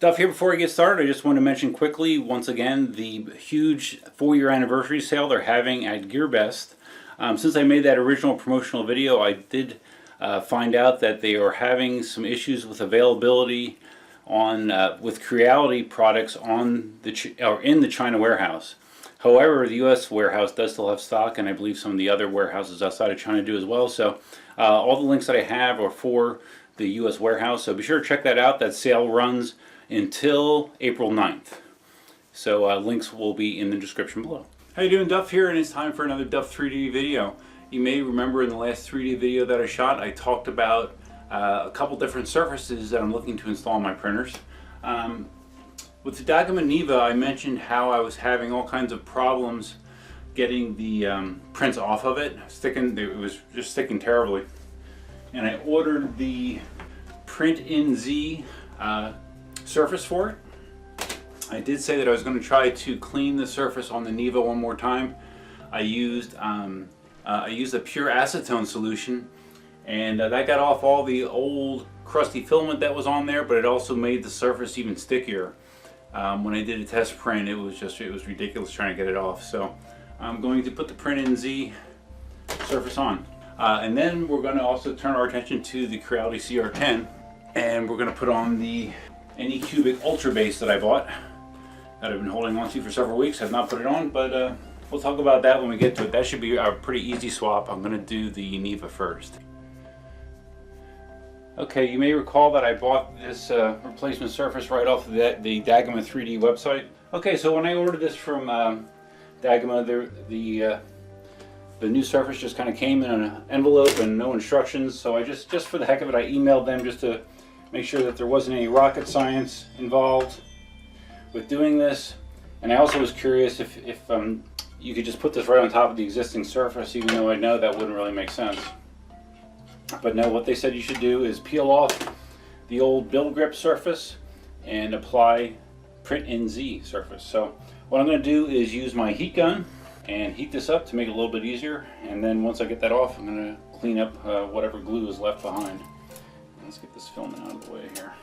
Stuff here before I get started. I just want to mention quickly, once again, the huge 4-year anniversary sale they're having at GearBest. Since I made that original promotional video, I did find out that they are having some issues with availability on with Creality products on the in the China warehouse. However, the U.S. warehouse does still have stock, and I believe some of the other warehouses outside of China do as well. So all the links that I have are for the U.S. warehouse, so be sure to check that out. That sale runs until April 9th. So links will be in the description below. How you doing, Duff here, and it's time for another Duff 3D video. You may remember in the last 3D video that I shot, I talked about a couple different surfaces that I'm looking to install on my printers. With the Dagoma Neva, I mentioned how I was having all kinds of problems getting the prints off of it. It was just sticking terribly. And I ordered the Print-in-Z surface for it. I did say that I was going to try to clean the surface on the Neva one more time. I used a pure acetone solution, and that got off all the old crusty filament that was on there, but it also made the surface even stickier. When I did a test print, it was ridiculous trying to get it off. So I'm going to put the Print-in-Z surface on. And then we're going to also turn our attention to the Creality CR-10, and we're going to put on the AnyCubic Ultrabase that I bought, that I've been holding on to for several weeks. I've not put it on, but we'll talk about that when we get to it. That should be a pretty easy swap. I'm going to do the Neva first. Okay, you may recall that I bought this replacement surface right off of the Dagoma 3D website. Okay, so when I ordered this from Dagoma, the new surface just kind of came in an envelope and no instructions. So I just for the heck of it, I emailed them just to make sure that there wasn't any rocket science involved with doing this. And I also was curious if you could just put this right on top of the existing surface, even though I know that wouldn't really make sense. But no, what they said you should do is peel off the old build grip surface and apply Print-in-Z surface. So what I'm going to do is use my heat gun and heat this up to make it a little bit easier. And then once I get that off, I'm going to clean up whatever glue is left behind. Let's get this filament out of the way here.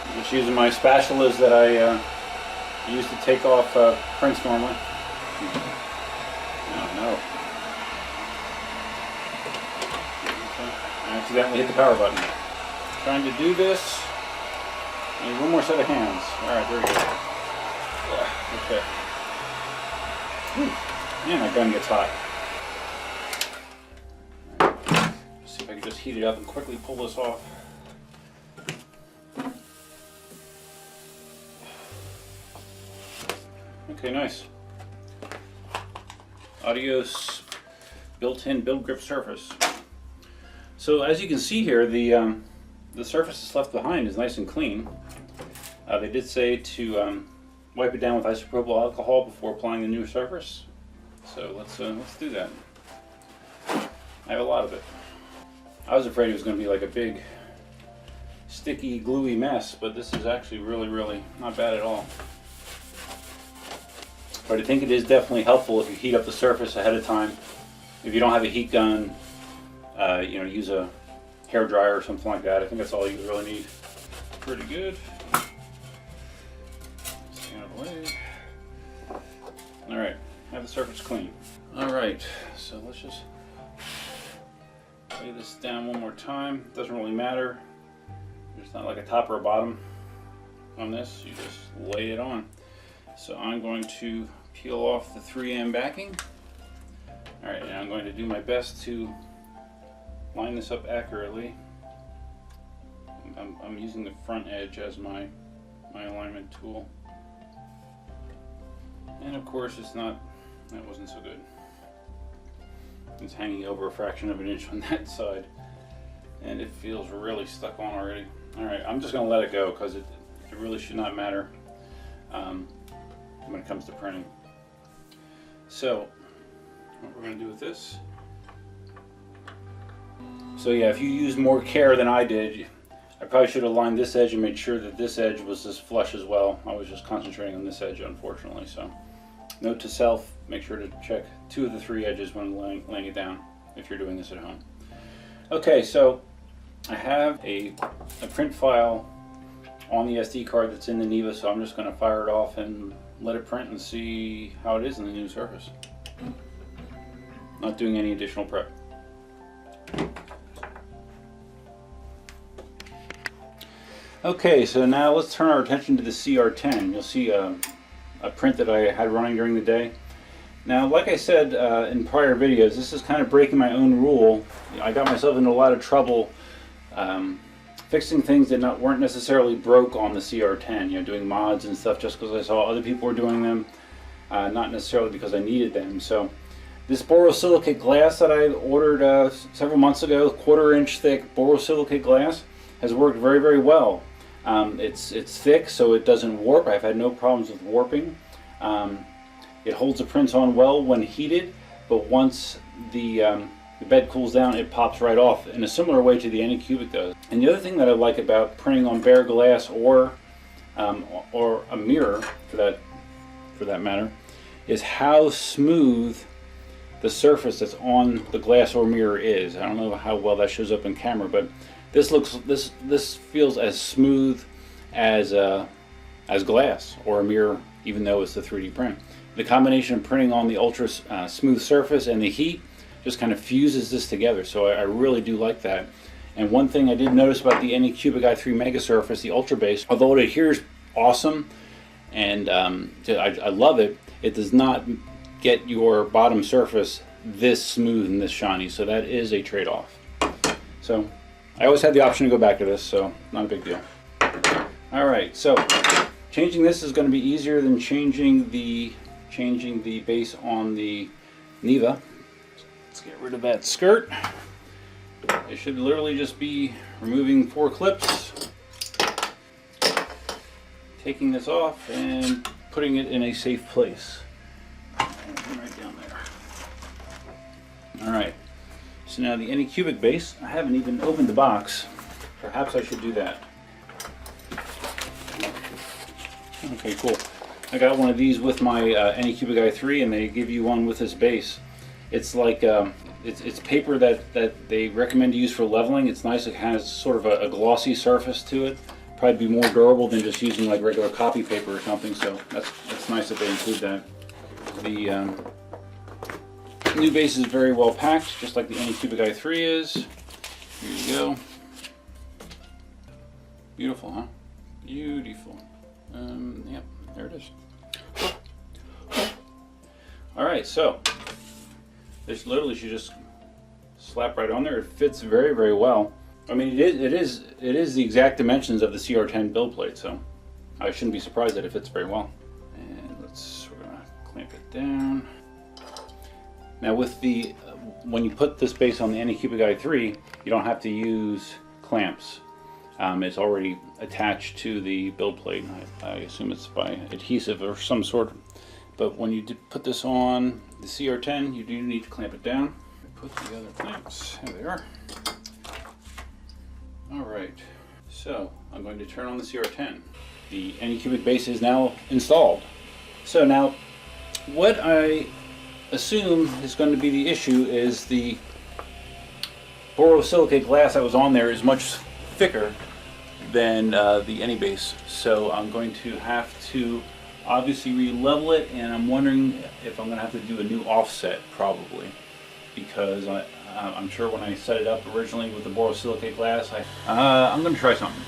I'm just using my spatulas that I use to take off prints normally. Oh no. I accidentally hit the power button. Trying to do this. I need one more set of hands. Alright, there we go. Okay. Whew. Man, my gun gets hot. Let's see if I can just heat it up and quickly pull this off. Okay, nice. Adios built-in build grip surface. So as you can see here, the surface that's left behind is nice and clean. They did say to wipe it down with isopropyl alcohol before applying the new surface. So let's do that. I have a lot of it. I was afraid it was going to be like a big sticky, gluey mess, but this is actually really not bad at all. But I think it is definitely helpful if you heat up the surface ahead of time. If you don't have a heat gun, use a hair dryer or something like that. I think that's all you really need. Pretty good. Stay out of the way. All right, have the surface clean. All right, so let's just lay this down one more time. Doesn't really matter. There's not like a top or a bottom on this. You just lay it on. So I'm going to peel off the 3M backing. All right, and I'm going to do my best to line this up accurately. I'm using the front edge as my alignment tool. And of course that wasn't so good. It's hanging over a fraction of an inch on that side. And it feels really stuck on already. All right, I'm just gonna let it go because it really should not matter when it comes to printing. So what we're going to do with this. So yeah, if you use more care than I did, I probably should have lined this edge and made sure that this edge was as flush as well. I was just concentrating on this edge, unfortunately. So Note to self, make sure to check 2 of the 3 edges when laying it down if you're doing this at home. Okay, so I have a print file on the SD card that's in the Neva, so I'm just going to fire it off and let it print and see how it is in the new Surface. Not doing any additional prep. Okay, so now let's turn our attention to the CR-10. You'll see a print that I had running during the day. Now, like I said in prior videos, this is kind of breaking my own rule. I got myself into a lot of trouble fixing things that weren't necessarily broke on the CR-10, you know, doing mods and stuff just because I saw other people were doing them, not necessarily because I needed them. So this borosilicate glass that I ordered several months ago, 1/4 inch thick borosilicate glass, has worked very, very well. It's thick, so it doesn't warp. I've had no problems with warping. It holds the prints on well when heated, but once the bed cools down, it pops right off in a similar way to the AnyCubic does. And the other thing that I like about printing on bare glass or a mirror, for that matter, is how smooth the surface that's on the glass or mirror is. I don't know how well that shows up in camera, but this feels as smooth as glass or a mirror, even though it's the 3D print. The combination of printing on the ultra smooth surface and the heat just kind of fuses this together, so I really do like that. And one thing I did notice about the AnyCubic i3 Mega Surface, the Ultrabase, although it adheres awesome and I love it, it does not get your bottom surface this smooth and this shiny, so that is a trade-off. So I always had the option to go back to this, so not a big deal. Alright, so changing this is going to be easier than changing the base on the Neva. Let's get rid of that skirt. It should literally just be removing 4 clips, taking this off and putting it in a safe place. Right down there. Alright, so now the AnyCubic base, I haven't even opened the box. Perhaps I should do that. Okay, cool. I got one of these with my AnyCubic i3, and they give you one with this base. It's like it's paper that they recommend to use for leveling. It's nice. It has sort of a glossy surface to it. Probably be more durable than just using like regular copy paper or something. So that's nice that they include that. The new base is very well packed, just like the AnyCubic i3 is. Here you go. Beautiful, huh? Beautiful. Yep, there it is. Alright, so this literally should just slap right on there. It fits very, very well. I mean, it is the exact dimensions of the CR-10 build plate, so I shouldn't be surprised that it fits very well. And we're gonna clamp it down. Now with when you put this base on the AnyCubic i3, you don't have to use clamps. It's already attached to the build plate. I assume it's by adhesive or some sort. But when you put this on the CR-10, you do need to clamp it down. Put the other clamps. There they are. Alright, so I'm going to turn on the CR-10. The AnyCubic base is now installed. So now, what I assume is going to be the issue is the borosilicate glass that was on there is much thicker than the AnyBase. So I'm going to have to obviously re-level it, and I'm wondering if I'm going to have to do a new offset probably, because I'm sure when I set it up originally with the borosilicate glass, I'm going to try something.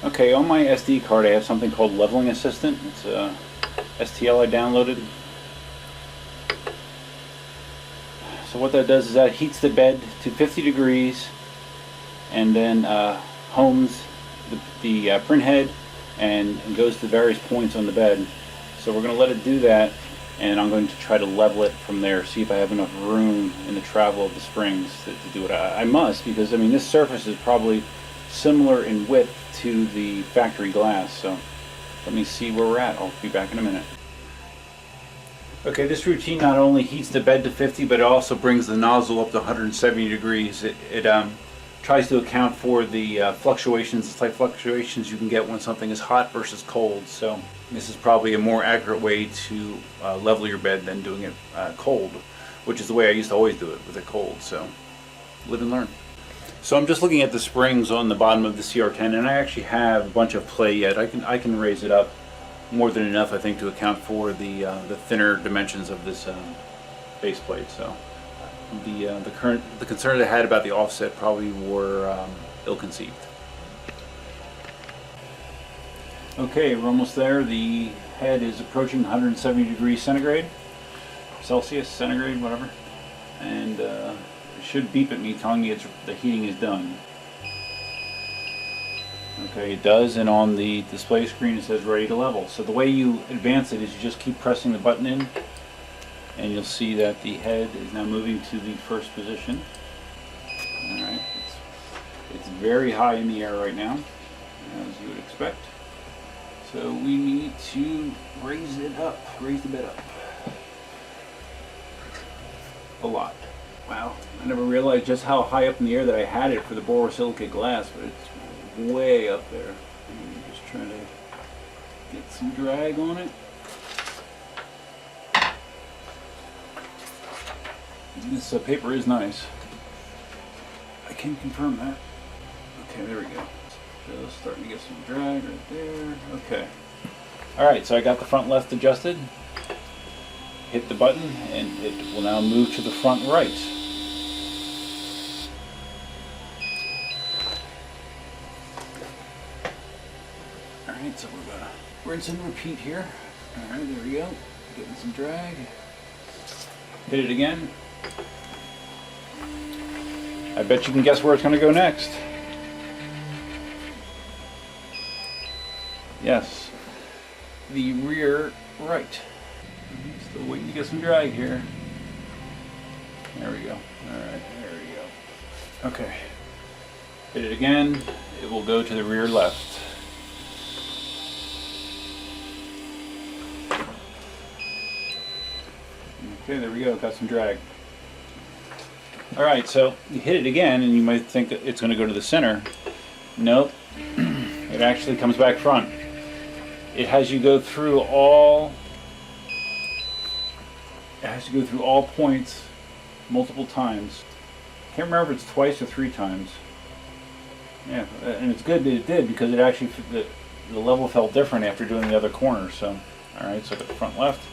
Okay, on my SD card I have something called Leveling Assistant. It's a STL I downloaded. So what that does is that heats the bed to 50 degrees and then homes the print head and goes to various points on the bed. So we're going to let it do that, and I'm going to try to level it from there, see if I have enough room in the travel of the springs to do it. I must, because I mean this surface is probably similar in width to the factory glass. So let me see where we're at. I'll be back in a minute. Okay, this routine not only heats the bed to 50, but it also brings the nozzle up to 170 degrees. It tries to account for the fluctuations, slight fluctuations you can get when something is hot versus cold. So this is probably a more accurate way to level your bed than doing it cold, which is the way I used to always do it with it cold. So live and learn. So I'm just looking at the springs on the bottom of the CR-10, and I actually have a bunch of play yet. I can raise it up more than enough, I think, to account for the thinner dimensions of this base plate. So the concerns I had about the offset probably were ill-conceived. Okay, we're almost there. The head is approaching 170 degrees centigrade, Celsius, centigrade, whatever, and it should beep at me telling me the heating is done. Okay, it does, and on the display screen it says ready to level. So the way you advance it is you just keep pressing the button in, and you'll see that the head is now moving to the first position. Alright, it's very high in the air right now, as you would expect. So we need to raise it up, raise the bed up. A lot. Wow, I never realized just how high up in the air that I had it for the borosilicate glass, but it's way up there. I'm just trying to get some drag on it. This paper is nice. I can confirm that. Okay, there we go. Just starting to get some drag right there. Okay. Alright, so I got the front left adjusted. Hit the button and it will now move to the front right. Alright, so we're gonna rinse and repeat here. Alright, there we go. Getting some drag. Hit it again. I bet you can guess where it's going to go next. Yes, the rear right. Still waiting to get some drag here. There we go. Alright, there we go. Okay. Hit it again. It will go to the rear left. Okay, there we go. Got some drag. Alright, so you hit it again and you might think that it's going to go to the center. Nope. It actually comes back front. It has you go through all points multiple times. Can't remember if it's twice or 3 times. Yeah, and it's good that it did, because it actually the level felt different after doing the other corner. So, alright, so I got the front left.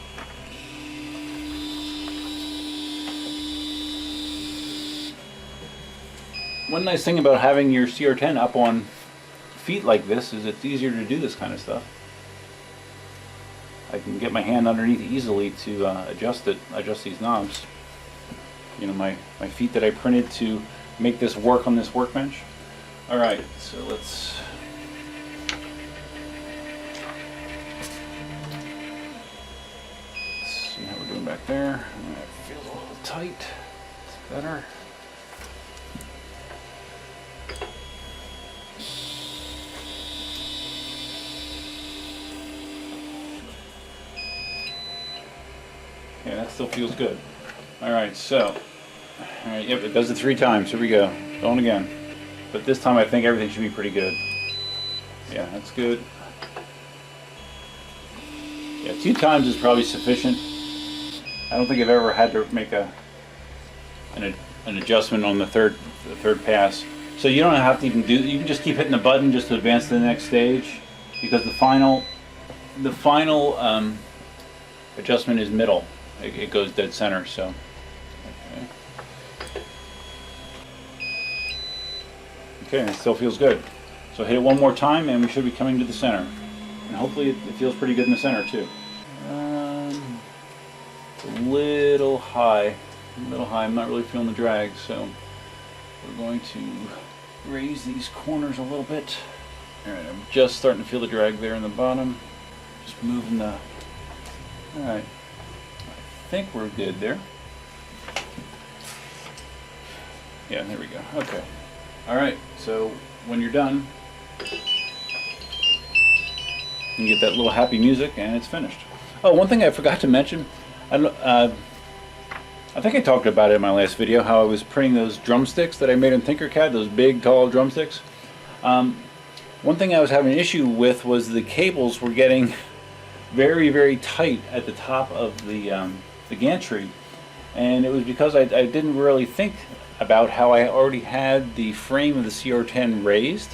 One nice thing about having your CR-10 up on feet like this is it's easier to do this kind of stuff. I can get my hand underneath easily to adjust these knobs. You know, my feet that I printed to make this work on this workbench. Alright, so let's see how we're doing back there. Alright, feels a little tight. It's better. Yeah, that still feels good. Alright, so, alright, yep, it does it 3 times. Here we go. Going again. But this time I think everything should be pretty good. Yeah, that's good. Yeah, 2 times is probably sufficient. I don't think I've ever had to make an adjustment on the third pass. So you don't have to even do, you can just keep hitting the button just to advance to the next stage, because the final adjustment is middle. It goes dead center, so. Okay, it still feels good. So hit it one more time and we should be coming to the center. And hopefully it feels pretty good in the center too. It's a little high. I'm not really feeling the drag, so we're going to raise these corners a little bit. Alright, I'm just starting to feel the drag there in the bottom. Just moving the... Alright. I think we're good there. Yeah, there we go. Okay. Alright, so when you're done, you get that little happy music and it's finished. Oh, one thing I forgot to mention, I think I talked about it in my last video, how I was printing those drumsticks that I made in Tinkercad, those big, tall drumsticks. One thing I was having an issue with was the cables were getting very, very tight at the top of the gantry. And it was because I didn't really think about how I already had the frame of the CR-10 raised.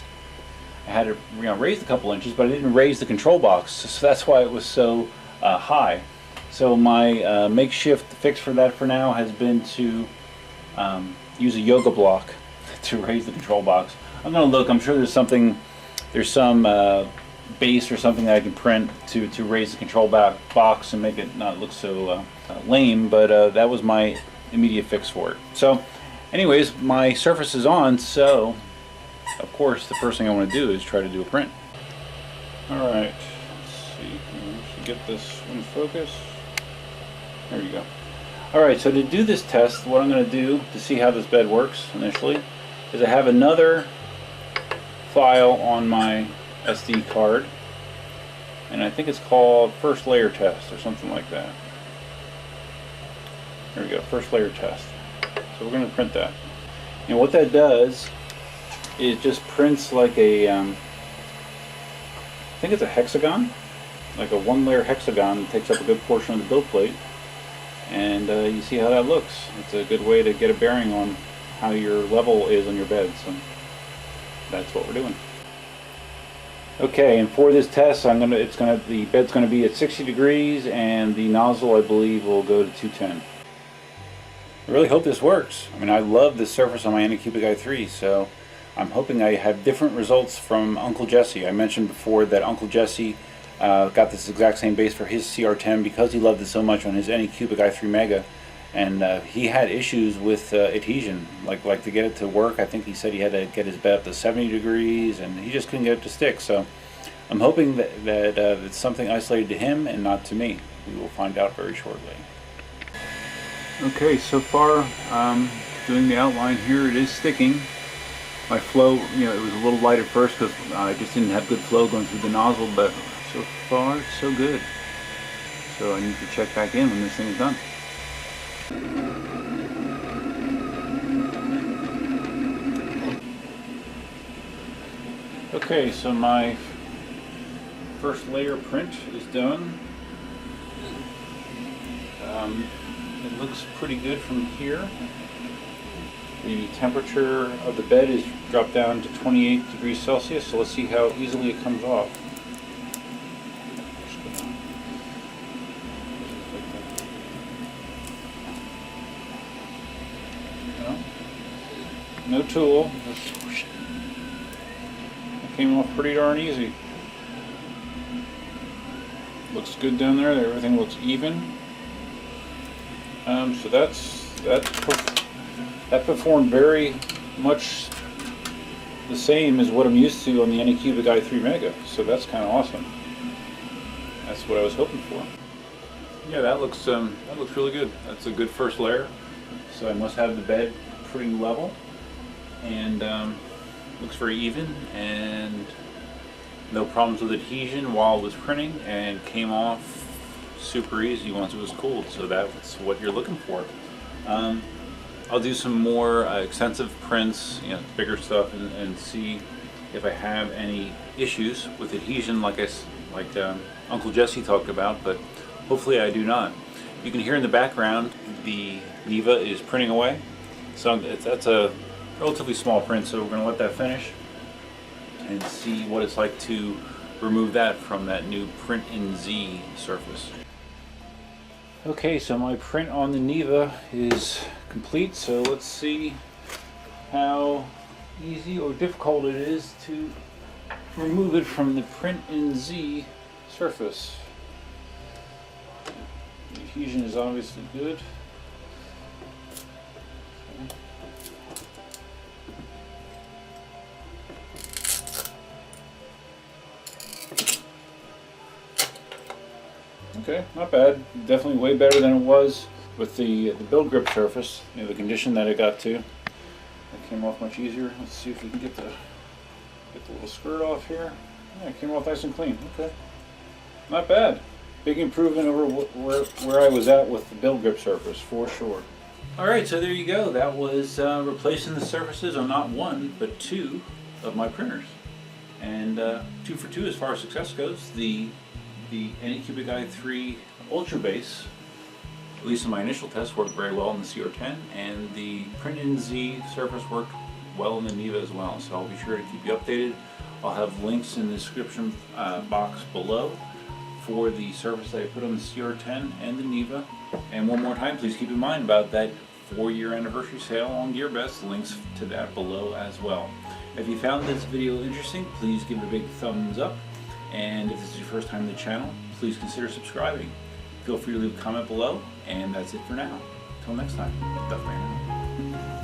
I had it raised a couple inches, but I didn't raise the control box, so that's why it was so high. So my makeshift fix for that for now has been to use a yoga block to raise the control box. I'm going to look, I'm sure there's some base or something that I can print to raise the control box and make it not look so lame, but that was my immediate fix for it. So anyways, my surface is on, so of course the first thing I want to do is try to do a print. Alright, let's see, I should get this in focus. There you go. Alright, so to do this test, what I'm going to do to see how this bed works initially is I have another file on my SD card, and I think it's called first layer test or something like that. There we go, first layer test. So we're going to print that. And what that does is just prints like a, I think it's a hexagon, like a one layer hexagon that takes up a good portion of the build plate. And you see how that looks. It's a good way to get a bearing on how your level is on your bed. So that's what we're doing. Okay, and for this test, the bed's gonna be at 60 degrees, and the nozzle, I believe, will go to 210. I really hope this works. I mean, I love this surface on my AnyCubic i3, so I'm hoping I have different results from Uncle Jessy. I mentioned before that Uncle Jessy got this exact same base for his CR-10 because he loved it so much on his AnyCubic i3 Mega, and he had issues with adhesion, like to get it to work. I think he said he had to get his bed up to 70 degrees, and he just couldn't get it to stick. So I'm hoping that it's something isolated to him and not to me. We will find out very shortly. Okay, so far doing the outline here, it is sticking. My flow, it was a little light at first because I just didn't have good flow going through the nozzle, but so far so good. So I need to check back in when this thing is done. Okay, so my first layer print is done. It looks pretty good from here. The temperature of the bed is dropped down to 28 degrees Celsius, so let's see how easily it comes off. No tool, just whoosh. It came off pretty darn easy. Looks good down there, everything looks even. So that performed very much the same as what I'm used to on the AnyCubic i3 Mega, so that's kind of awesome. That's what I was hoping for. Yeah, that looks really good. That's a good first layer. So I must have the bed pretty level, and looks very even, and no problems with adhesion while it was printing, and came off super easy once it was cooled. So that's what you're looking for. I'll do some more extensive prints, bigger stuff, and see if I have any issues with adhesion like Uncle Jessy talked about, but hopefully I do not. You can hear in the background the Neva is printing away. So that's a relatively small print, so we're going to let that finish and see what it's like to remove that from that new Print in Z surface. Okay, so my print on the Neva is complete, so let's see how easy or difficult it is to remove it from the Print in Z surface. The adhesion is obviously good. Okay, not bad. Definitely way better than it was with the build grip surface. The condition that it got to. It came off much easier. Let's see if we can get the little skirt off here. Yeah, it came off nice and clean. Okay, not bad. Big improvement over where I was at with the build grip surface, for sure. Alright, so there you go. That was replacing the surfaces on not one, but two of my printers. And 2 for 2 as far as success goes. The AnyCubic i3 Ultrabase, at least in my initial test, worked very well in the CR-10, and the Print Z surface worked well in the Neva as well. So I'll be sure to keep you updated. I'll have links in the description box below for the surface that I put on the CR-10 and the Neva. And one more time, please keep in mind about that 4-year anniversary sale on GearBest. Links to that below as well. If you found this video interesting, please give it a big thumbs up. And if this is your first time on the channel, please consider subscribing. Feel free to leave a comment below. And that's it for now. Until next time, Duff Man.